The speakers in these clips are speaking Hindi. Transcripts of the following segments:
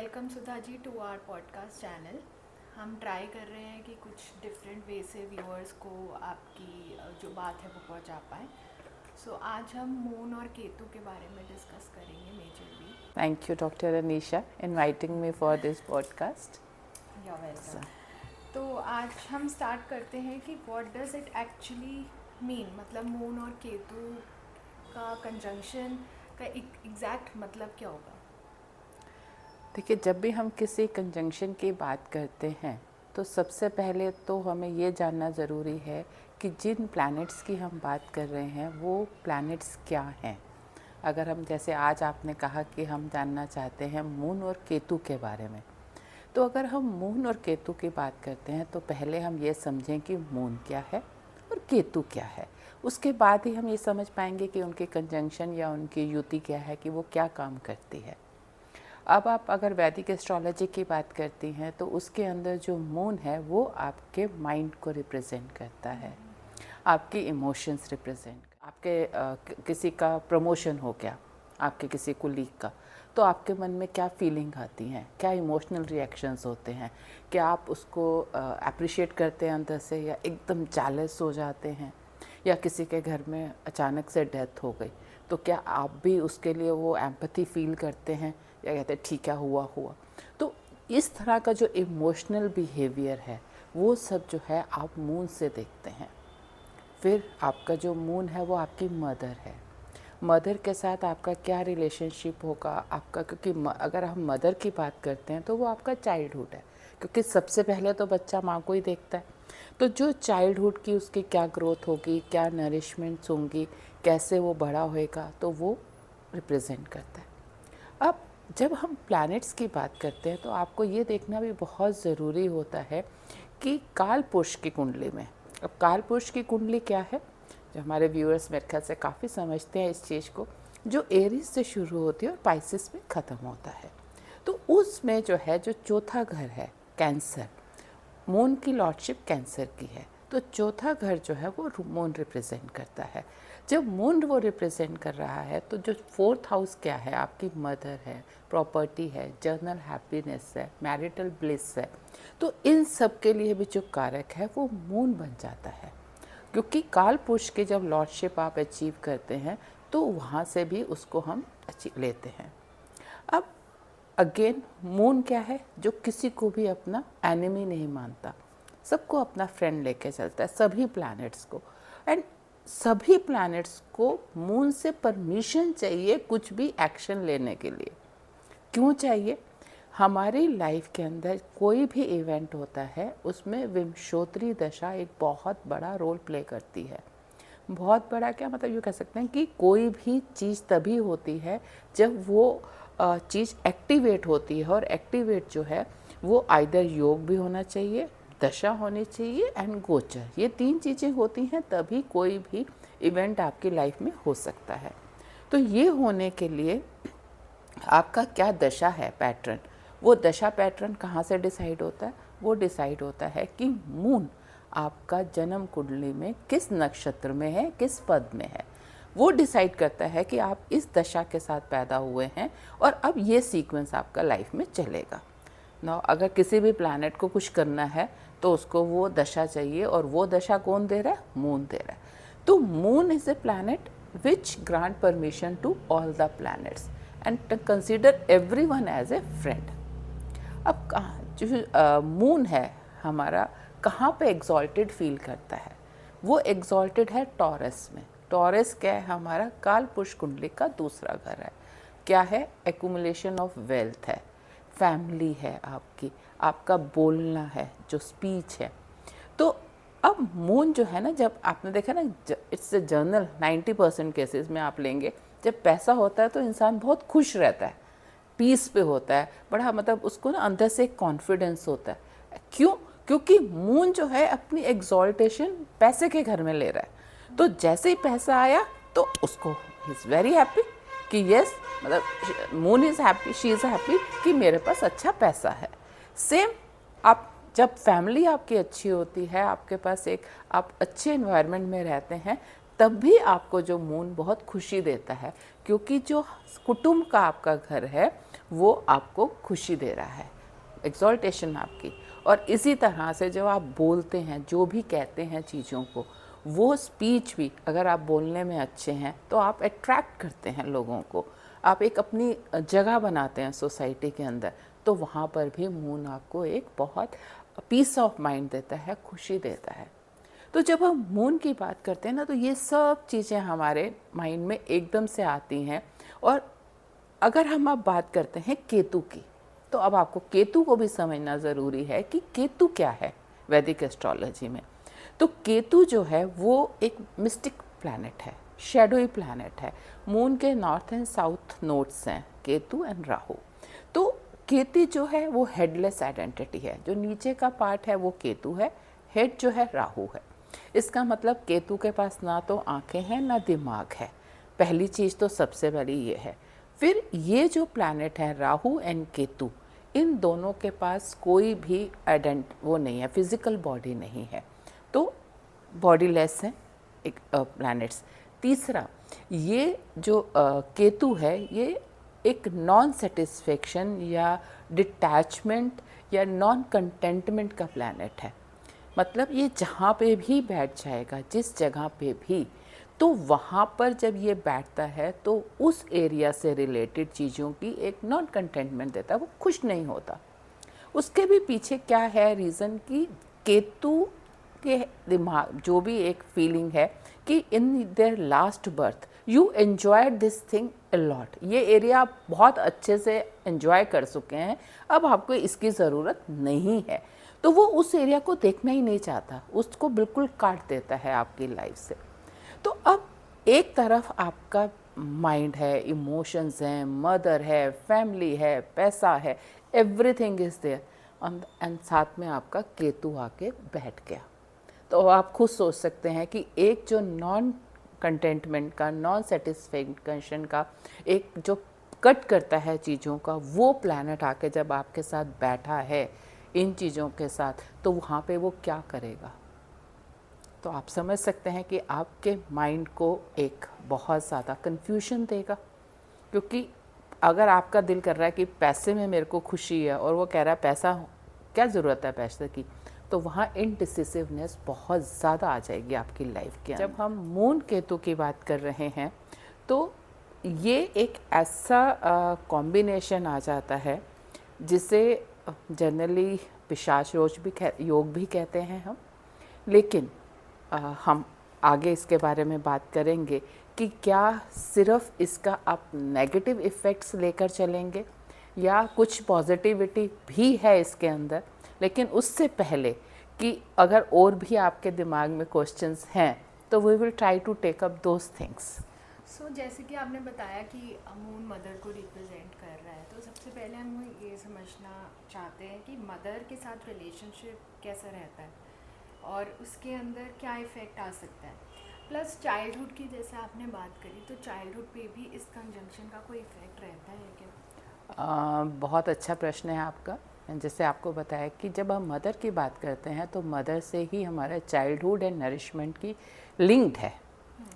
Welcome Sudha ji to our podcast channel. हम ट्राई कर रहे हैं कि कुछ डिफरेंट वे से व्यूअर्स को आपकी जो बात है वो पहुंचा पाएँ। सो आज हम मून और केतु के बारे में डिस्कस करेंगे majorly. Thank you, Dr. Anisha, inviting me for this podcast. या So, वेलकम। तो आज हम स्टार्ट करते हैं कि what does it actually mean, मतलब मून और केतु का कंजंक्शन का एग्जैक्ट मतलब क्या होगा। देखिए, जब भी हम किसी कंजंक्शन की बात करते हैं तो सबसे पहले तो हमें ये जानना ज़रूरी है कि जिन प्लैनेट्स की हम बात कर रहे हैं वो प्लैनेट्स क्या हैं। अगर हम जैसे आज आपने कहा कि हम जानना चाहते हैं मून और केतु के बारे में, तो अगर हम मून और केतु की बात करते हैं तो पहले हम ये समझें कि मून क्या है और केतु क्या है। उसके बाद ही हम ये समझ पाएंगे कि उनकी कंजंक्शन या उनकी युति क्या है, कि वो क्या काम करती है। अब आप अगर वैदिक एस्ट्रोलॉजी की बात करती हैं तो उसके अंदर जो मून है वो आपके माइंड को रिप्रेजेंट करता है, आपकी इमोशंस रिप्रेजेंट, आपके किसी का प्रमोशन हो गया, आपके किसी कुलीग का, तो आपके मन में क्या फीलिंग आती हैं, क्या इमोशनल रिएक्शंस होते हैं, क्या आप उसको अप्रिशिएट करते हैं अंदर से या एकदम जेलस हो जाते हैं, या किसी के घर में अचानक से डेथ हो गई तो क्या आप भी उसके लिए वो एम्पैथी फील करते हैं या कहते हैं ठीक है हुआ हुआ। तो इस तरह का जो इमोशनल बिहेवियर है वो सब जो है आप मून से देखते हैं। फिर आपका जो मून है वो आपकी मदर है। मदर के साथ आपका क्या रिलेशनशिप होगा आपका, क्योंकि अगर हम मदर की बात करते हैं तो वो आपका चाइल्डहुड है, क्योंकि सबसे पहले तो बच्चा माँ को ही देखता है। तो जो चाइल्डहुड की उसकी क्या ग्रोथ होगी, क्या नरिशमेंट्स होंगी, कैसे वो बड़ा होएगा, तो वो रिप्रेजेंट करता है। अब जब हम प्लैनेट्स की बात करते हैं तो आपको ये देखना भी बहुत ज़रूरी होता है कि काल पुरुष की कुंडली में, अब काल पुरुष की कुंडली क्या है, जो हमारे व्यूअर्स मेरे ख्याल से काफ़ी समझते हैं इस चीज़ को, जो एरीज से शुरू होती है और पाइसिस में ख़त्म होता है। तो उसमें जो है जो चौथा घर है कैंसर, मून की लॉर्डशिप कैंसर की है, तो चौथा घर जो है वो मून रिप्रेजेंट करता है। जब मून वो रिप्रेजेंट कर रहा है तो जो फोर्थ हाउस क्या है, आपकी मदर है, प्रॉपर्टी है, जर्नल हैप्पीनेस है, मैरिटल ब्लिस है, तो इन सब के लिए भी जो कारक है वो मून बन जाता है। क्योंकि काल पुरुष की जब लॉर्डशिप आप अचीव करते हैं तो वहाँ से भी उसको हम अचीव लेते हैं। अब अगेन मून क्या है, जो किसी को भी अपना एनिमी नहीं मानता, सबको अपना फ्रेंड लेके चलता है, सभी प्लैनेट्स को। एंड सभी प्लैनेट्स को मून से परमिशन चाहिए कुछ भी एक्शन लेने के लिए। क्यों चाहिए? हमारी लाइफ के अंदर कोई भी इवेंट होता है उसमें विंशोत्तरी दशा एक बहुत बड़ा रोल प्ले करती है। बहुत बड़ा क्या मतलब, ये कह सकते हैं कि कोई भी चीज़ तभी होती है जब वो चीज़ एक्टिवेट होती है, और एक्टिवेट जो है वो आइदर योग भी होना चाहिए, दशा होनी चाहिए एंड गोचर, ये तीन चीज़ें होती हैं तभी कोई भी इवेंट आपकी लाइफ में हो सकता है। तो ये होने के लिए आपका क्या दशा है पैटर्न, वो दशा पैटर्न कहाँ से डिसाइड होता है, वो डिसाइड होता है कि मून आपका जन्म कुंडली में किस नक्षत्र में है, किस पद में है, वो डिसाइड करता है कि आप इस दशा के साथ पैदा हुए हैं और अब ये सीक्वेंस आपका लाइफ में चलेगा ना। अगर किसी भी प्लैनेट को कुछ करना है तो उसको वो दशा चाहिए, और वो दशा कौन दे रहा है, मून दे रहा है। तो moon is a planet which grant permission to all the planets and consider everyone as a friend. अब जो मून है हमारा कहाँ पे एग्जॉल्टेड फील करता है, वो एग्जॉल्टेड है टॉरस में। टॉरस क्या है, हमारा काल पुरुष कुंडली का दूसरा घर है। क्या है, एक्यूमुलेशन ऑफ वेल्थ है, फैमिली है आपकी, आपका बोलना है, जो स्पीच है। तो अब मून जो है ना, जब आपने देखा ना, इट्स ए जर्नल 90% केसेस में आप लेंगे, जब पैसा होता है तो इंसान बहुत खुश रहता है, पीस पे होता है, बड़ा मतलब उसको ना अंदर से एक कॉन्फिडेंस होता है। क्यों? क्योंकि मून जो है अपनी एग्जॉल्टेशन पैसे के घर में ले रहा है। तो जैसे ही पैसा आया तो उसको ही इज़ वेरी हैप्पी कि यस, मतलब moon is happy, she is happy कि मेरे पास अच्छा पैसा है। सेम आप जब फैमिली आपकी अच्छी होती है, आपके पास एक आप अच्छे इन्वायरमेंट में रहते हैं, तब भी आपको जो मून बहुत खुशी देता है, क्योंकि जो कुटुंब का आपका घर है वो आपको खुशी दे रहा है, एक्सॉल्टेशन आपकी। और इसी तरह से जब आप बोलते हैं, जो भी कहते हैं चीज़ों को, वो स्पीच भी अगर आप बोलने में अच्छे हैं तो आप अट्रैक्ट करते हैं लोगों को, आप एक अपनी जगह बनाते हैं सोसाइटी के अंदर। तो वहाँ पर भी मून आपको एक बहुत पीस ऑफ माइंड देता है, खुशी देता है। तो जब हम मून की बात करते हैं ना, तो ये सब चीज़ें हमारे माइंड में एकदम से आती हैं। और अगर हम अब बात करते हैं केतु की, तो अब आपको केतु को भी समझना ज़रूरी है कि केतु क्या है वैदिक एस्ट्रोलॉजी में। तो केतु जो है वो एक मिस्टिक प्लैनेट है, शैडोई प्लैनेट है। मून के नॉर्थ एंड साउथ नोड्स हैं केतु एंड राहु। तो केतु जो है वो हेडलेस आइडेंटिटी है, जो नीचे का पार्ट है वो केतु है, हेड जो है राहु है। इसका मतलब केतु के पास ना तो आंखें हैं ना दिमाग है, पहली चीज़ तो सबसे बड़ी ये है। फिर ये जो प्लैनेट है राहु एंड केतु, इन दोनों के पास कोई भी वो नहीं है, फिजिकल बॉडी नहीं है, तो बॉडी लेस है एक प्लैनेट्स। तीसरा, ये जो केतु है ये एक नॉन सेटिस्फेक्शन या डिटैचमेंट या नॉन कंटेंटमेंट का प्लैनेट है। मतलब ये जहाँ पे भी बैठ जाएगा, जिस जगह पे भी, तो वहाँ पर जब ये बैठता है तो उस एरिया से रिलेटेड चीज़ों की एक नॉन कंटेंटमेंट देता है, वो खुश नहीं होता। उसके भी पीछे क्या है रीज़न कि केतु के दिमाग जो भी एक फीलिंग है कि in their last birth you enjoyed this thing a lot, ये एरिया आप बहुत अच्छे से एन्जॉय कर चुके हैं, अब आपको इसकी ज़रूरत नहीं है। तो वो उस एरिया को देखना ही नहीं चाहता, उसको बिल्कुल काट देता है आपकी लाइफ से। तो अब एक तरफ आपका माइंड है, इमोशंस हैं, मदर है, फैमिली है, पैसा है, एवरीथिंग इज़ देयर, एंड साथ में आपका केतु आके बैठ गया। तो आप खुद सोच सकते हैं कि एक जो नॉन कंटेंटमेंट का, नॉन सेटिस्फेक्शन का, एक जो कट करता है चीज़ों का, वो प्लैनेट आके जब आपके साथ बैठा है इन चीज़ों के साथ, तो वहाँ पे वो क्या करेगा। तो आप समझ सकते हैं कि आपके माइंड को एक बहुत ज़्यादा कन्फ्यूजन देगा। क्योंकि अगर आपका दिल कर रहा है कि पैसे में मेरे को खुशी है और वो कह रहा है पैसा, क्या ज़रूरत है पैसे की, तो वहाँ इनडिसिसिवनेस बहुत ज़्यादा आ जाएगी आपकी लाइफ के अंदर। जब हम मून केतु की बात कर रहे हैं तो ये एक ऐसा कॉम्बिनेशन आ जाता है जिसे जनरली पिशाच योग भी कहते हैं हम। लेकिन हम आगे इसके बारे में बात करेंगे कि क्या सिर्फ इसका आप नेगेटिव इफ़ेक्ट्स लेकर चलेंगे या कुछ पॉजिटिविटी भी है इसके अंदर। लेकिन उससे पहले कि अगर और भी आपके दिमाग में क्वेश्चंस हैं तो we will try to take up those things. So जैसे कि आपने बताया कि मून मदर को रिप्रेजेंट कर रहा है, तो सबसे पहले हम ये समझना चाहते हैं कि मदर के साथ रिलेशनशिप कैसा रहता है और उसके अंदर क्या इफ़ेक्ट आ सकता है। प्लस चाइल्डहुड की जैसे आपने बात करी, तो चाइल्डहुड पे भी इस कंजंक्शन का कोई इफ़ेक्ट रहता है क्या? बहुत अच्छा प्रश्न है आपका। जैसे आपको बताया कि जब हम मदर की बात करते हैं तो मदर से ही हमारा चाइल्डहुड एंड नरिशमेंट की लिंक्ड है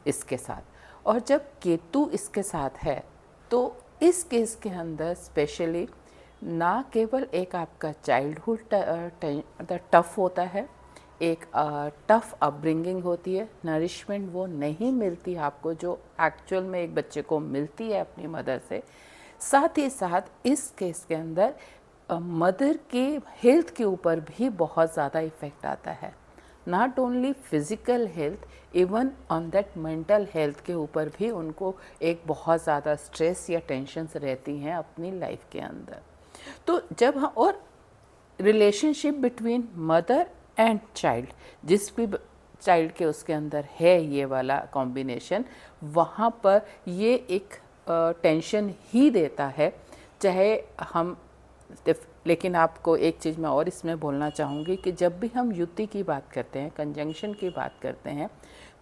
इसके साथ। और जब केतु इसके साथ है तो इस केस के अंदर स्पेशली ना केवल एक आपका चाइल्डहुड टफ होता है, एक टफ अपब्रिंगिंग होती है, नरिशमेंट वो नहीं मिलती आपको जो एक्चुअल में एक बच्चे को मिलती है अपनी मदर से। साथ ही साथ इस केस के अंदर मदर के हेल्थ के ऊपर भी बहुत ज़्यादा इफ़ेक्ट आता है। Not only physical health, even on that mental health के ऊपर भी उनको एक बहुत ज़्यादा स्ट्रेस या टेंशन्स रहती हैं अपनी लाइफ के अंदर। तो जब हम और relationship between mother and child, जिस भी चाइल्ड के उसके अंदर है ये वाला कॉम्बिनेशन, वहाँ पर ये एक टेंशन ही देता है। चाहे हम लेकिन आपको एक चीज़ मैं और इसमें बोलना चाहूँगी कि जब भी हम युति की बात करते हैं, कंजंक्शन की बात करते हैं,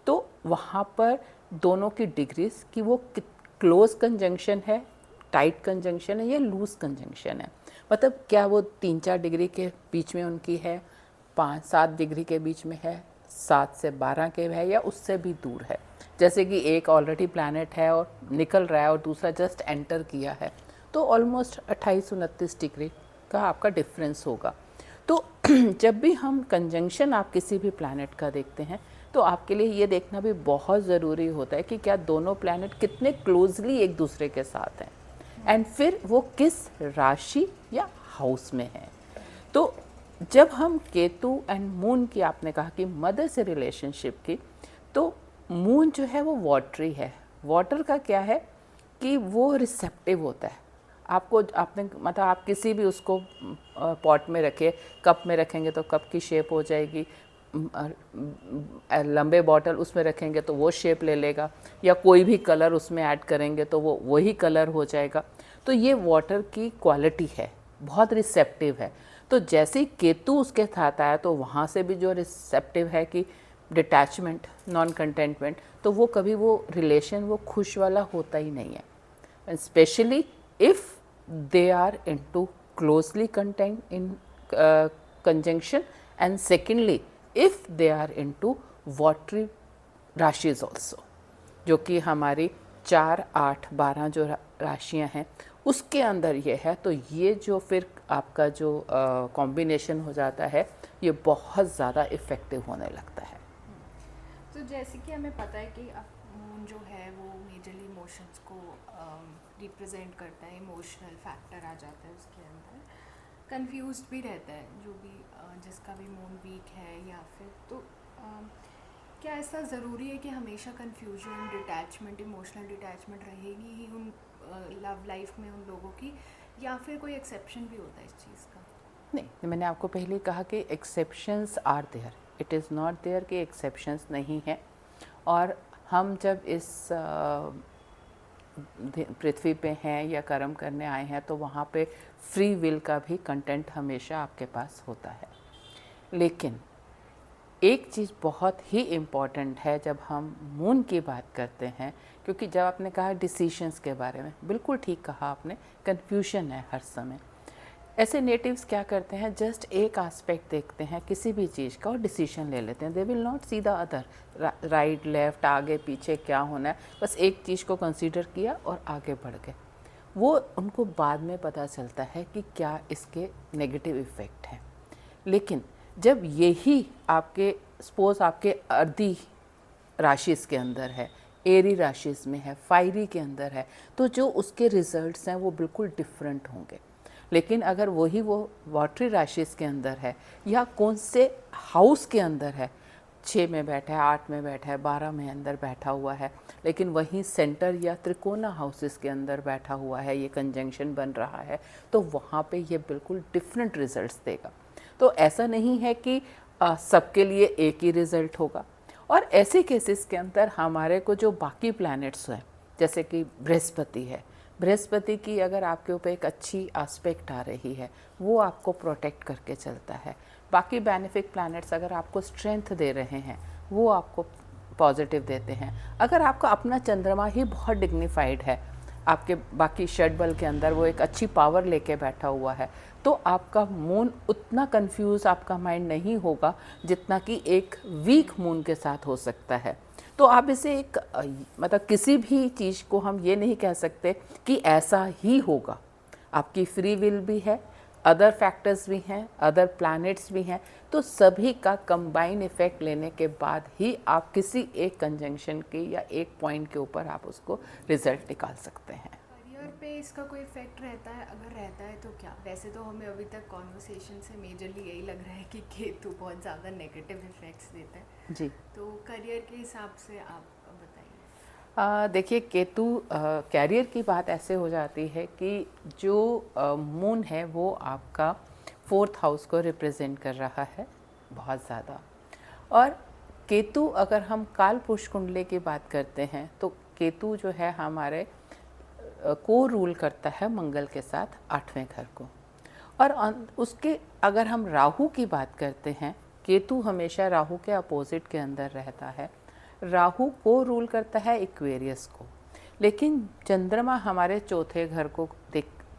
तो वहाँ पर दोनों की डिग्रीज कि वो क्लोज कंजंक्शन है, टाइट कंजंक्शन है या लूज कंजंक्शन है। मतलब क्या वो 3-4 डिग्री के बीच में उनकी है, 5-7 डिग्री के बीच में है, 7 से 12 के है, या उससे भी दूर है। जैसे कि एक ऑलरेडी प्लैनेट है और निकल रहा है और दूसरा जस्ट एंटर किया है, तो ऑलमोस्ट 28-29 डिग्री का आपका डिफरेंस होगा। तो जब भी हम कंजंक्शन आप किसी भी प्लैनेट का देखते हैं तो आपके लिए ये देखना भी बहुत ज़रूरी होता है कि क्या दोनों प्लैनेट कितने क्लोजली एक दूसरे के साथ हैं एंड फिर वो किस राशि या हाउस में है। तो जब हम केतु एंड मून की, आपने कहा कि मदर से रिलेशनशिप की, तो मून जो है वो वाटरी है। वाटर का क्या है कि वो रिसेप्टिव होता है। आपको आपने मतलब आप किसी भी उसको पॉट में रखे, कप में रखेंगे तो कप की शेप हो जाएगी, लंबे बॉटल उसमें रखेंगे तो वो शेप ले लेगा, या कोई भी कलर उसमें ऐड करेंगे तो वो वही कलर हो जाएगा। तो ये वाटर की क्वालिटी है, बहुत रिसेप्टिव है। तो जैसे ही केतु उसके साथ आया तो वहाँ से भी जो रिसेप्टिव है कि डिटैचमेंट, नॉन कंटेंटमेंट, तो वो कभी वो रिलेशन वो खुश वाला होता ही नहीं है। Specially if they are into closely contained in conjunction, and secondly if they are into watery rashis also, जो कि हमारी 4, 8, 12 जो राशियां हैं उसके अंदर ये है। तो ये जो फिर आपका जो कॉम्बिनेशन हो जाता है ये बहुत ज़्यादा इफ़ेक्टिव होने लगता है। तो जैसे कि हमें पता है कि अब मून जो है वो मेजरली इमोशंस को रिप्रेजेंट करता है, इमोशनल फैक्टर आ जाता है उसके अंदर, कंफ्यूज्ड भी रहता है जो भी जिसका भी मून वीक है या फिर तो क्या ऐसा ज़रूरी है कि हमेशा कंफ्यूजन, डिटैचमेंट, इमोशनल डिटैचमेंट रहेगी ही उन लव लाइफ में उन लोगों की, या फिर कोई एक्सेप्शन भी होता है इस चीज़ का? नहीं, मैंने आपको पहले ही कहा कि exceptions are there, it is not there कि एक्सेप्शंस नहीं है। और हम जब इस पृथ्वी पे हैं या कर्म करने आए हैं तो वहाँ पे फ्री विल का भी कंटेंट हमेशा आपके पास होता है। लेकिन एक चीज़ बहुत ही इम्पॉर्टेंट है जब हम मून की बात करते हैं, क्योंकि जब आपने कहा डिसीशंस के बारे में, बिल्कुल ठीक कहा आपने, कन्फ्यूजन है हर समय। ऐसे नेटिव्स क्या करते हैं, जस्ट एक एस्पेक्ट देखते हैं किसी भी चीज़ का और डिसीजन ले लेते हैं। They will not see the other, right left आगे पीछे क्या होना है, बस एक चीज़ को कंसीडर किया और आगे बढ़ गए। वो उनको बाद में पता चलता है कि क्या इसके नेगेटिव इफ़ेक्ट हैं। लेकिन जब यही आपके सपोज आपके अर्धी राशिस के अंदर है, एरी राशिस में है, फायरी के अंदर है, तो जो उसके रिजल्ट्स हैं वो बिल्कुल डिफरेंट होंगे। लेकिन अगर वही वो वाटरी राशिस के अंदर है या कौन से हाउस के अंदर है, 6 में बैठा है, 8 में बैठा है, 12 में अंदर बैठा हुआ है, लेकिन वहीं सेंटर या त्रिकोना हाउसेस के अंदर बैठा हुआ है, ये कंजंक्शन बन रहा है, तो वहाँ पे ये बिल्कुल डिफरेंट रिजल्ट्स देगा। तो ऐसा नहीं है कि सबके लिए एक ही रिज़ल्ट होगा। और ऐसे केसेस के अंदर हमारे को जो बाकी प्लैनेट्स हैं, जैसे कि बृहस्पति है, बृहस्पति की अगर आपके ऊपर एक अच्छी एस्पेक्ट आ रही है वो आपको प्रोटेक्ट करके चलता है। बाकी बेनिफिक प्लैनेट्स अगर आपको स्ट्रेंथ दे रहे हैं वो आपको पॉजिटिव देते हैं। अगर आपका अपना चंद्रमा ही बहुत डिग्निफाइड है, आपके बाकी षड बल के अंदर वो एक अच्छी पावर लेके बैठा हुआ है, तो आपका मून उतना कंफ्यूज आपका माइंड नहीं होगा जितना कि एक वीक मून के साथ हो सकता है। तो आप इसे एक मतलब किसी भी चीज़ को हम ये नहीं कह सकते कि ऐसा ही होगा। आपकी फ्री विल भी है, अदर फैक्टर्स भी हैं, अदर प्लैनेट्स भी हैं, तो सभी का कंबाइन इफेक्ट लेने के बाद ही आप किसी एक कंजंक्शन की या एक पॉइंट के ऊपर आप उसको रिजल्ट निकाल सकते हैं। करियर पे इसका कोई इफेक्ट रहता है? अगर रहता है तो क्या? वैसे तो हमें अभी तक कॉन्वर्सेशन से मेजरली यही लग रहा है कि केतु बहुत ज़्यादा नेगेटिव इफेक्ट्स देता है जी, तो करियर के हिसाब से आप बताइए। देखिए केतु कैरियर की बात ऐसे हो जाती है कि जो मून है वो आपका 4th हाउस को रिप्रेजेंट कर रहा है बहुत ज़्यादा। और केतु अगर हम काल पुरुष कुंडली की बात करते हैं तो केतु जो है हमारे को रूल करता है मंगल के साथ 8वें घर को। और उसके अगर हम राहु की बात करते हैं, केतु हमेशा राहु के अपोजिट के अंदर रहता है। राहु को रूल करता है एक्वेरियस को, लेकिन चंद्रमा हमारे 4थे घर को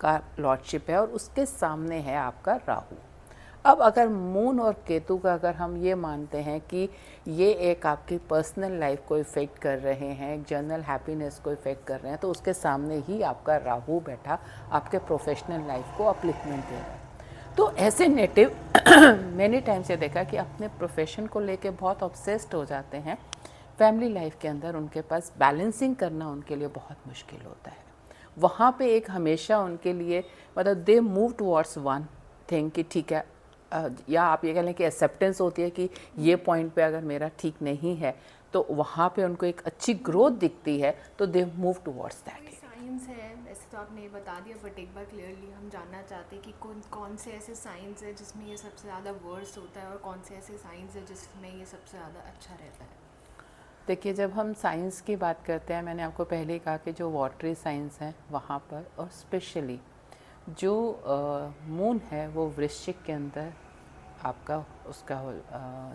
का लॉर्डशिप है और उसके सामने है आपका राहु। अब अगर मून और केतु का अगर हम ये मानते हैं कि ये एक आपकी पर्सनल लाइफ को इफ़ेक्ट कर रहे हैं, एक जनरल हैप्पीनेस को इफ़ेक्ट कर रहे हैं, तो उसके सामने ही आपका राहु बैठा आपके प्रोफेशनल लाइफ को अपलिफ्टमेंट दे रहा है। तो ऐसे नेटिव मैंने टाइम से देखा कि अपने प्रोफेशन को लेके बहुत ऑब्सेस्ड हो जाते हैं, फैमिली लाइफ के अंदर उनके पास बैलेंसिंग करना उनके लिए बहुत मुश्किल होता है। वहाँ पे एक हमेशा उनके लिए मतलब they move towards one thing कि ठीक है, या आप ये कह लें कि एक्सेप्टेंस होती है कि ये पॉइंट पे अगर मेरा ठीक नहीं है तो वहाँ पे उनको एक अच्छी ग्रोथ दिखती है, तो they move towards that. Science है वैसे तो आपने ये बता दिया, बट एक बार क्लियरली हम जानना चाहते हैं कि कौन कौन से ऐसे साइंस है जिसमें ये सबसे ज़्यादा वर्स होता है और कौन से ऐसे साइंस है जिसमें ये सबसे ज़्यादा अच्छा रहता है। देखिए, जब हम साइंस की बात करते हैं, मैंने आपको पहले ही कहा कि जो वाटरी साइंस हैं वहाँ पर, और स्पेशली जो मून है वो वृश्चिक के अंदर आपका उसका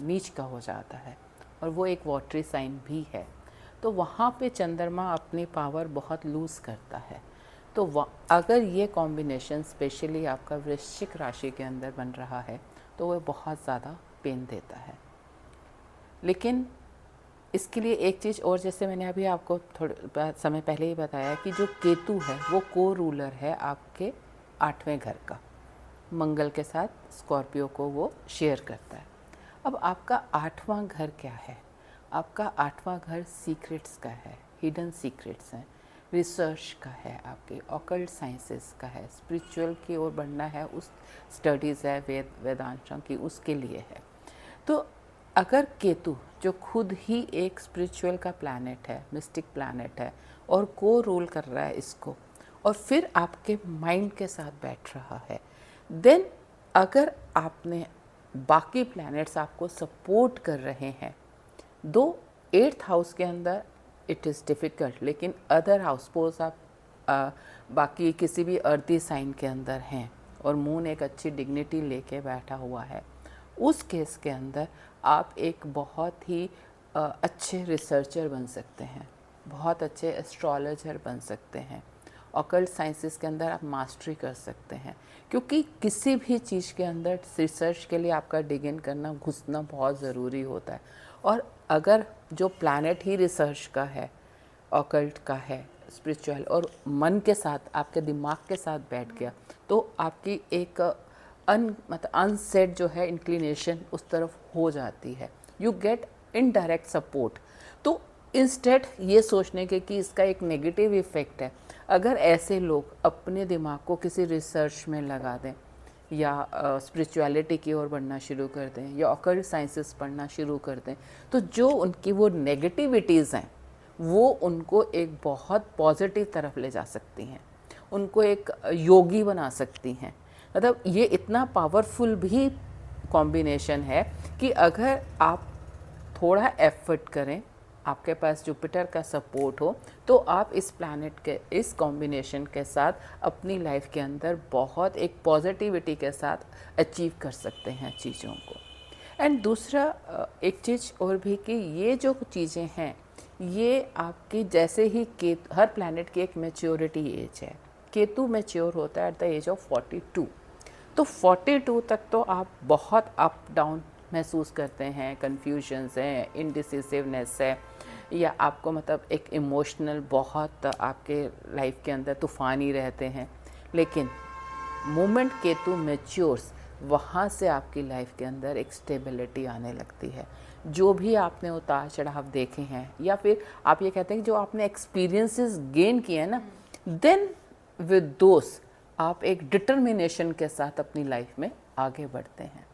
नीच का हो जाता है, और वो एक वाटरी साइन भी है, तो वहाँ पे चंद्रमा अपनी पावर बहुत लूज़ करता है। तो अगर ये कॉम्बिनेशन स्पेशली आपका वृश्चिक राशि के अंदर बन रहा है तो वह बहुत ज़्यादा पेन देता है। लेकिन इसके लिए एक चीज़ और, जैसे मैंने अभी आपको थोड़े समय पहले ही बताया कि जो केतु है वो को रूलर है आपके 8वें घर का, मंगल के साथ स्कॉर्पियो को वो शेयर करता है। अब आपका 8वां घर क्या है? आपका 8वां घर सीक्रेट्स का है, हिडन सीक्रेट्स हैं, रिसर्च का है, आपके ऑकल्ट साइंसेस का है, स्पिरिचुअल की ओर बढ़ना है, उस स्टडीज़ है वेदांतों की, उसके लिए है। तो अगर केतु जो खुद ही एक स्पिरिचुअल का प्लैनेट है, मिस्टिक प्लैनेट है, और को रूल कर रहा है इसको, और फिर आपके माइंड के साथ बैठ रहा है, देन अगर आपने बाकी प्लैनेट्स आपको सपोर्ट कर रहे हैं, दो 8th हाउस के अंदर इट इज़ डिफ़िकल्ट, लेकिन अदर हाउस सपोज आप बाकी किसी भी अर्दी साइन के अंदर हैं और मून एक अच्छी डिग्निटी लेके बैठा हुआ है, उस केस के अंदर आप एक बहुत ही अच्छे रिसर्चर बन सकते हैं, बहुत अच्छे एस्ट्रोलॉजर बन सकते हैं, ऑकल्ट साइंसेस के अंदर आप मास्टरी कर सकते हैं, क्योंकि किसी भी चीज़ के अंदर रिसर्च के लिए आपका डिग इन करना, घुसना बहुत ज़रूरी होता है। और अगर जो प्लैनेट ही रिसर्च का है, ऑकल्ट का है, स्पिरिचुअल, और मन के साथ आपके दिमाग के साथ बैठ गया, तो आपकी एक मतलब अनसेट जो है इंक्लिनेशन उस तरफ हो जाती है, यू गेट इनडायरेक्ट सपोर्ट। तो इंस्टेड ये सोचने के कि इसका एक नेगेटिव इफ़ेक्ट है, अगर ऐसे लोग अपने दिमाग को किसी रिसर्च में लगा दें, या स्पिरिचुअलिटी की ओर बढ़ना शुरू कर दें, या ऑकल्ट साइंसेस पढ़ना शुरू कर दें, तो जो उनकी वो नेगेटिविटीज़ हैं वो उनको एक बहुत पॉजिटिव तरफ ले जा सकती हैं, उनको एक योगी बना सकती हैं। मतलब ये इतना पावरफुल भी कॉम्बिनेशन है कि अगर आप थोड़ा एफर्ट करें, आपके पास जुपिटर का सपोर्ट हो, तो आप इस प्लैनेट के इस कॉम्बिनेशन के साथ अपनी लाइफ के अंदर बहुत एक पॉजिटिविटी के साथ अचीव कर सकते हैं चीज़ों को। एंड दूसरा एक चीज़ और भी कि ये जो चीज़ें हैं ये आपकी, जैसे ही हर प्लैनेट की एक मैच्योरिटी एज है, केतु मैच्योर होता है एट द एज ऑफ 42, तो 42 तक तो आप बहुत अप डाउन महसूस करते हैं, कन्फ्यूजन्स हैं, इनडिसिसिवनेस है, या आपको मतलब एक इमोशनल बहुत आपके लाइफ के अंदर तूफान ही रहते हैं। लेकिन मोमेंट केतु मैच्योर्स, वहाँ से आपकी लाइफ के अंदर एक स्टेबिलिटी आने लगती है। जो भी आपने उतार चढ़ाव देखे हैं, या फिर आप ये कहते हैं कि जो आपने एक्सपीरियंसेस गेन किए हैं ना, देन विद दोस्त आप एक डिटर्मिनेशन के साथ अपनी लाइफ में आगे बढ़ते हैं।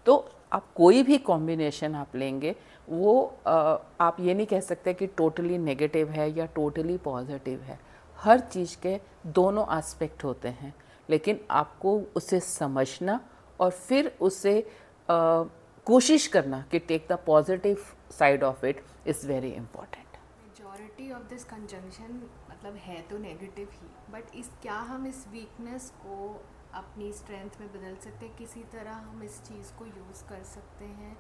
तो आप कोई भी कॉम्बिनेशन आप लेंगे, वो आप ये नहीं कह सकते कि टोटली नेगेटिव है या टोटली पॉजिटिव है। हर चीज़ के दोनों एस्पेक्ट होते हैं, लेकिन आपको उसे समझना और फिर उसे कोशिश करना कि take the positive side of it is very important. Majority of this conjunction मतलब है तो नेगेटिव ही, बट क्या हम इस वीकनेस को अपनी स्ट्रेंथ में बदल सकते हैं? किसी तरह हम इस चीज़ को यूज़ कर सकते हैं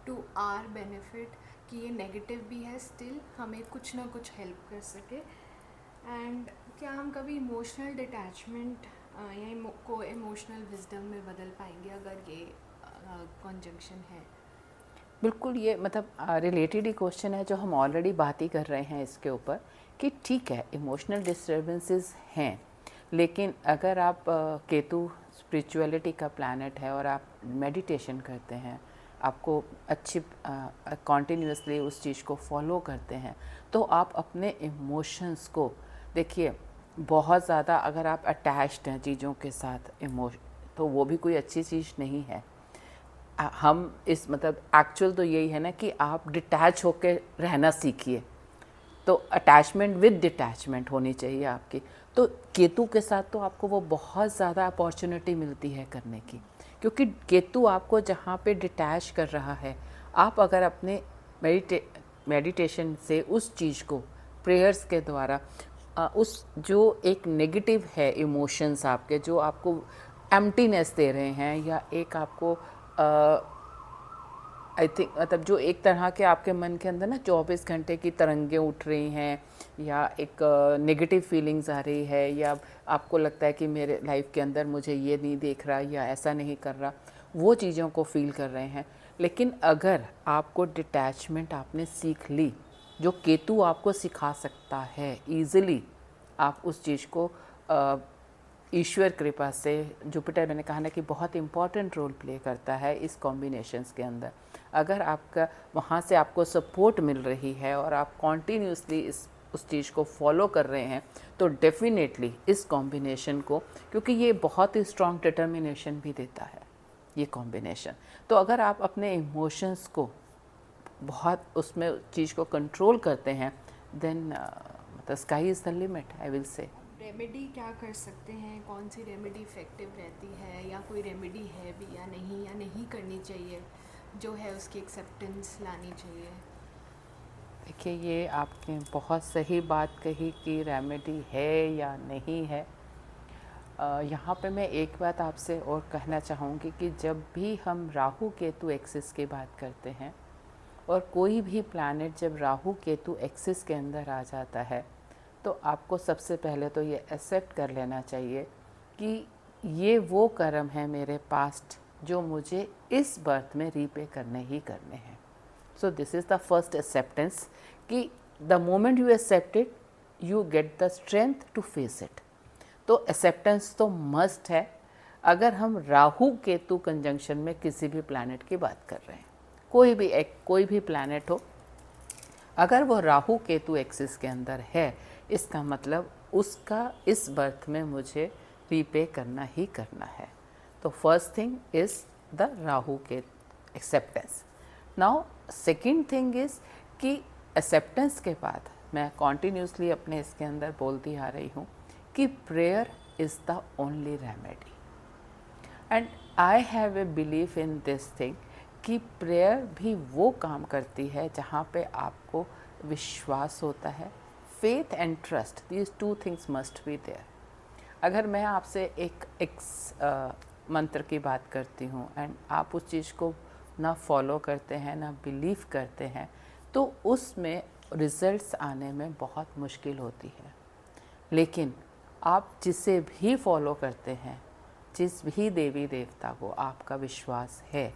टू आर बेनिफिट, कि ये नेगेटिव भी है स्टिल हमें कुछ ना कुछ हेल्प कर सके। एंड क्या हम कभी इमोशनल डिटैचमेंट या को इमोशनल विजडम में बदल पाएंगे अगर ये कॉन्जंक्शन है? बिल्कुल, ये मतलब रिलेटेड ही क्वेश्चन है जो हम ऑलरेडी बात ही कर रहे हैं इसके ऊपर कि ठीक है, इमोशनल डिस्टर्बेंसेस हैं, लेकिन अगर आप केतु स्पिरिचुअलिटी का प्लैनेट है और आप मेडिटेशन करते हैं, आपको अच्छी कॉन्टिन्यूसली उस चीज़ को फॉलो करते हैं, तो आप अपने इमोशंस को देखिए, बहुत ज़्यादा अगर आप अटैच्ड हैं चीज़ों के साथ तो वो भी कोई अच्छी चीज़ नहीं है। हम इस मतलब एक्चुअल तो यही है ना कि आप डिटैच होकर रहना सीखिए, तो अटैचमेंट विद डिटैचमेंट होनी चाहिए आपकी। तो केतु के साथ तो आपको वो बहुत ज़्यादा अपॉर्चुनिटी मिलती है करने की, क्योंकि केतु आपको जहाँ पे डिटैच कर रहा है, आप अगर अपने मेडिटेशन से उस चीज़ को प्रेयर्स के द्वारा उस जो एक नेगेटिव है इमोशंस आपके जो आपको एम्प्टीनेस दे रहे हैं या एक आपको आई थिंक मतलब जो एक तरह के आपके मन के अंदर ना 24 घंटे की तरंगें उठ रही हैं या एक नेगेटिव फीलिंग्स आ रही है या आपको लगता है कि मेरे लाइफ के अंदर मुझे ये नहीं देख रहा या ऐसा नहीं कर रहा, वो चीज़ों को फील कर रहे हैं। लेकिन अगर आपको डिटैचमेंट आपने सीख ली, जो केतु आपको सिखा सकता है ईज़िली, आप उस चीज़ को ईश्वर कृपा से, जुपिटर मैंने कहा ना कि बहुत इम्पॉर्टेंट रोल प्ले करता है इस कॉम्बिनेशंस के अंदर। अगर आपका वहाँ से आपको सपोर्ट मिल रही है और आप कॉन्टीन्यूसली उस चीज़ को फॉलो कर रहे हैं, तो डेफिनेटली इस कॉम्बिनेशन को, क्योंकि ये बहुत ही स्ट्रॉन्ग डिटर्मिनेशन भी देता है ये कॉम्बिनेशन, तो अगर आप अपने इमोशंस को बहुत उसमें चीज़ को कंट्रोल करते हैं, देन मतलब sky is the limit, I will say. Remedy क्या कर सकते हैं? कौन सी रेमेडी इफ़ेक्टिव रहती है, या कोई रेमेडी है भी या नहीं करनी चाहिए, जो है उसकी एक्सेप्टेंस लानी चाहिए? देखिए, ये आपने बहुत सही बात कही कि रेमेडी है या नहीं है। यहाँ पे मैं एक बात आपसे और कहना चाहूँगी कि जब भी हम राहु केतु एक्सिस की बात करते हैं और कोई भी प्लैनेट जब राहु केतु एक्सिस के अंदर आ जाता है, तो आपको सबसे पहले तो ये एक्सेप्ट कर लेना चाहिए कि ये वो कर्म है मेरे पास्ट जो मुझे इस बर्थ में रीपे करने ही करने हैं। So this is the first acceptance कि the moment you accept it, you get the strength to face it. तो एक्सेप्टेंस तो मस्ट है अगर हम राहु केतु कंजंक्शन में किसी भी प्लैनेट की बात कर रहे हैं। कोई भी प्लैनेट हो, अगर वो राहु केतु एक्सिस के अंदर है, इसका मतलब उसका इस बर्थ में मुझे रीपे करना ही करना है। तो first thing is the Rahu के acceptance. Now second thing is कि एक्सेप्टेंस के बाद मैं कॉन्टीन्यूसली अपने इसके अंदर बोलती आ रही हूँ कि prayer is the only remedy, and I have a belief in this thing कि प्रेयर भी वो काम करती है जहाँ पे आपको विश्वास होता है। Faith and trust, these two things must be there. अगर मैं आपसे एक मंत्र की बात करती हूँ एंड आप उस चीज़ को ना फॉलो करते हैं ना बिलीव करते हैं, तो उसमें रिजल्ट्स आने में बहुत मुश्किल होती है। लेकिन आप जिसे भी फॉलो करते हैं, जिस भी देवी देवता को आपका विश्वास है,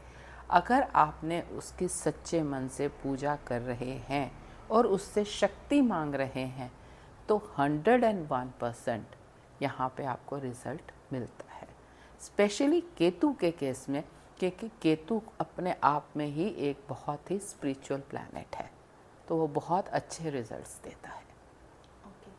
अगर आपने उसकी सच्चे मन से पूजा कर रहे हैं और उससे शक्ति मांग रहे हैं, तो 101% यहाँ पे आपको रिज़ल्ट मिलता है। स्पेशली केतु के केस में, क्योंकि केतु अपने आप में ही एक बहुत ही स्पिरिचुअल प्लैनेट है, तो वो बहुत अच्छे रिजल्ट्स देता है। ओके,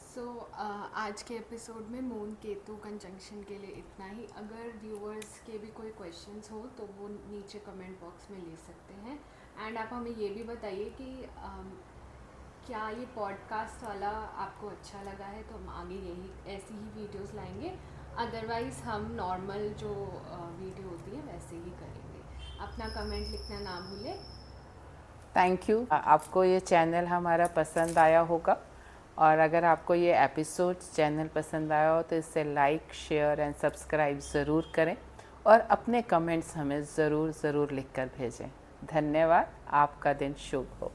सो आज के एपिसोड में मून केतु कंजंक्शन के लिए इतना ही। अगर व्यूअर्स के भी कोई क्वेश्चंस हो तो वो नीचे कमेंट बॉक्स में ले सकते हैं। एंड आप हमें ये भी बताइए कि क्या ये पॉडकास्ट वाला आपको अच्छा लगा है, तो हम आगे यही ऐसी ही वीडियोस लाएंगे। अदरवाइज़ हम नॉर्मल जो वीडियो होती है वैसे ही करेंगे। अपना कमेंट लिखना ना भूलें। Thank you. आपको ये चैनल हमारा पसंद आया होगा, और अगर आपको ये एपिसोड चैनल पसंद आया हो तो इसे लाइक, शेयर एंड सब्सक्राइब ज़रूर करें, और अपने कमेंट्स हमें ज़रूर लिख कर भेजें। धन्यवाद। आपका दिन शुभ हो।